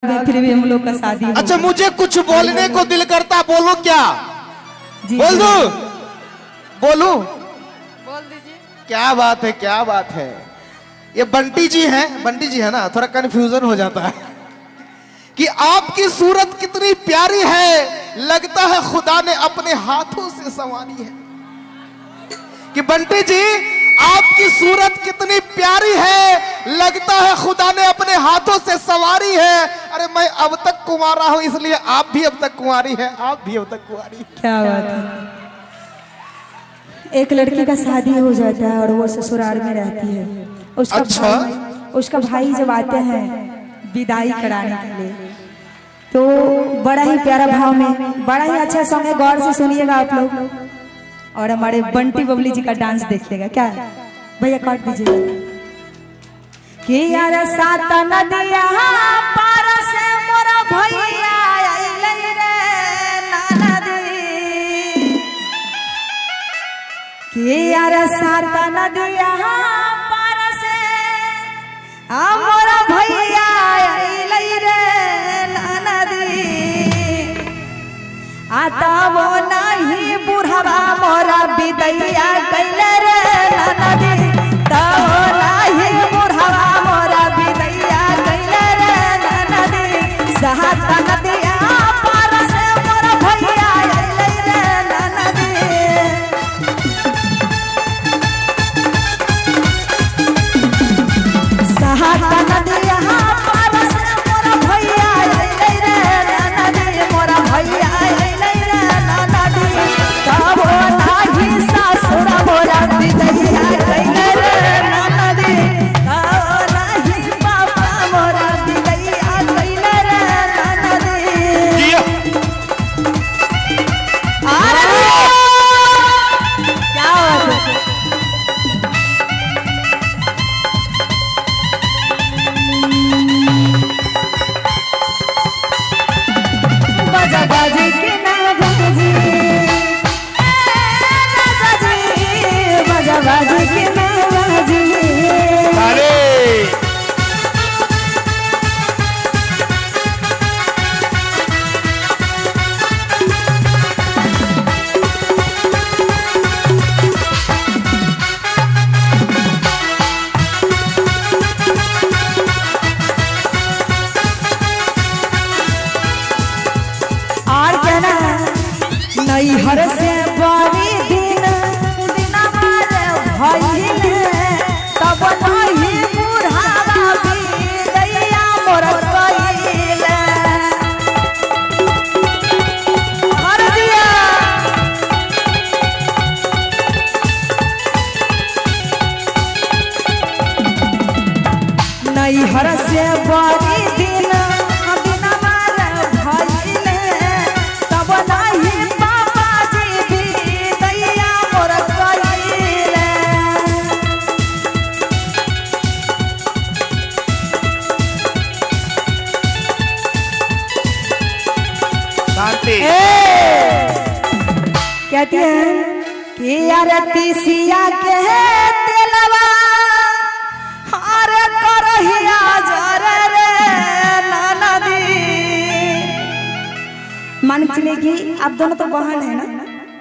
फिर भी हम लोग का शादी। अच्छा, मुझे कुछ बोलने को दिल करता, बोलूं क्या? बोल दो, बोलूं? बोल दीजिए। क्या बात है, क्या बात है। ये बंटी जी हैं, बंटी जी है ना, थोड़ा कंफ्यूजन हो जाता है कि आपकी सूरत कितनी प्यारी है, लगता है खुदा ने अपने हाथों से संवारी है। कि बंटी जी आपकी सूरत कितनी प्यारी है, लगता है खुदा ने अपने हाथों से संवारी है। अरे मैं अब तक कुंवारा हूं, इसलिए आप भी अब तक कुंवारी है, आप भी अब तक कुंवारी है। क्या बात है। एक लड़की का शादी हो जाता है और वो ससुराल में रहती है। उसका भाई जब आते हैं विदाई कराने के लिए, तो बड़ा ही प्यारा भाव में, बड़ा ही अच्छा सॉन्ग है, गौर से सुनिएगा आप लोग और हमारे बंटी बबली जी का डांस देखिएगा। क्या भैया काट दीजिएगा। कि यार सात नदिया पार से मोरा भैया आइले रे नदी। कि यार सात नदिया पार से मोरा भैया आइले रे नदी। आता वो नहीं बुढ़वा मोरा बिदैया कैले रे नदी। तो नहीं बुढ़वा मोरा बिदैया कैले रे नदी। सात नदिया पार से मोरा भैया आइले रे नदी। सात नदिया पार से मोरा भैया आइले रे नदी। मोरा भैया हर से बड़ी दिन भइले तब नहीं बुढ़ावा बिदैया मोर कइले। हर दिया नहीं हर से बड़ी दिन कहती है कि यार तीसिया के तेलवा अरे करहिया जरे रे नदी। मान के चलिए कि आप दोनों तो बहन है ना,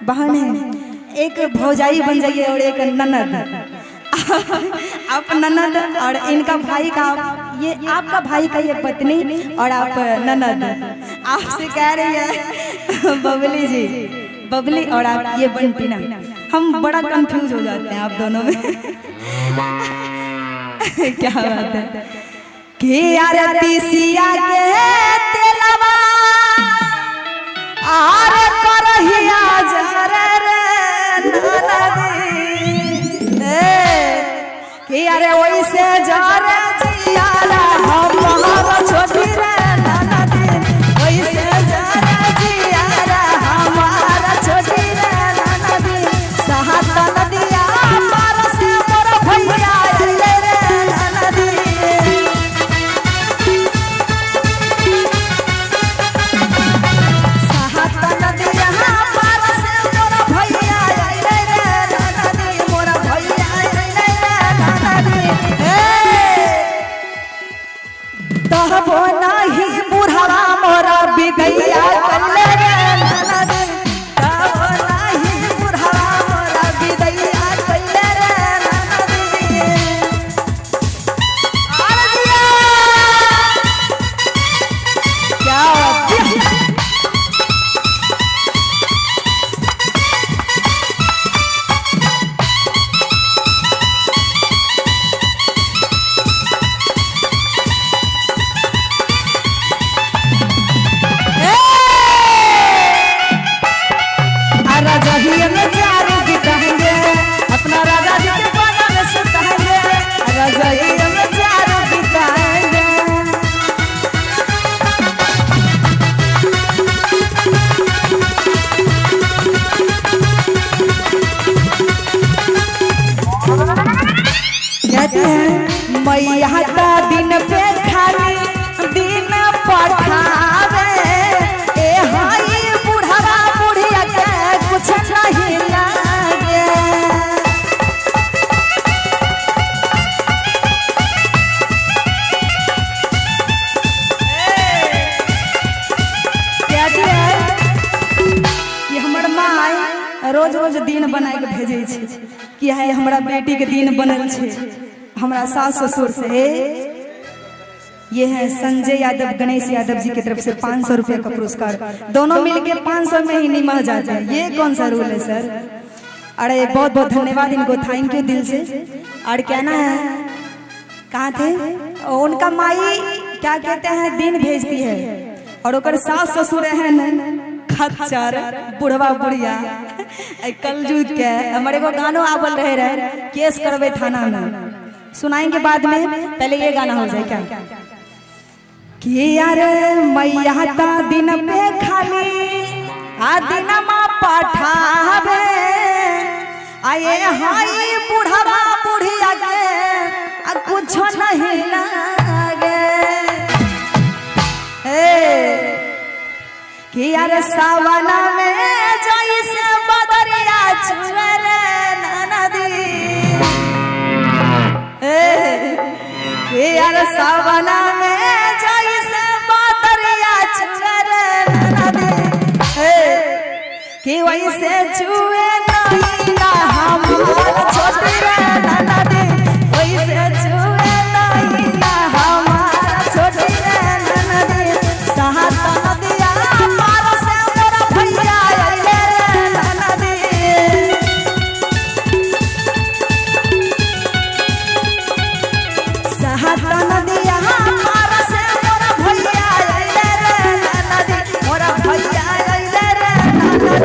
बहन है, एक भौजाई बन जाइए और एक ननद। आप ननद और इनका भाई का, ये आपका भाई का ये पत्नी और आप ननद। आपसे कह रही है बबली जी, बबली और आप ये बंटी ना, हम बड़ा कंफ्यूज हो जाते हैं आप दोनों में। क्या बात है कि यार तीसिया के तेलवा आर करहिया जरे रे नदी। कि यार वैसे जरे जियारा हम छोटी रे नदी। वैसे जरे जियारा हमारा छोटी रे नदी। सात नदिया पार से मोरा भैया आइले रे नदी। सात नदिया पार से मोरा भैया आइले रे नदी। मोरा भैया आइले रे नदी। रोज रोज दिन बना के भेजे छे कि है हमरा बेटी के दिन बनल छे हमरा सास ससुर से। ये है संजय यादव गणेश यादव जी की तरफ से 500 रुपये का पुरस्कार, दोनों मिलके 500 में ही निमह जाते हैं। ये कौन सा रूल है सर? अरे बहुत बहुत धन्यवाद इनको, थैंक यू दिल से। और कहना है कहाँ थे उनका माई क्या कहते हैं दिन भेजती है और ओकर सास ससुर है खच्चर बुढ़वा बुढ़िया कल जुग के हमारे को गानो आवल रहे केस करवे थाना में, सुनाएंगे बाद में, पहले ये गाना हो जाए क्या कि यार मैया ता दिन पे खाली आ दिन मा पठावे आए हाय बुढ़वा बुढ़िया के कुछ नहीं लागे कि यार सावना में जैसे बदरिया छुए नदी कि यार सावना में जैसे बदरिया छुए नदी कि वैसे छुए नहीं ना हमार छोटी रे नदी, वैसे छुए नहीं ना हमार छोटी रे नदी। सहात नदिया पार से मेरा भैया आइले रे नदी। सहात नदिया पार से मेरा भैया आइले रे नदी, मोरा भैया आइले रे नदी।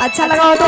अच्छा लगा हो तो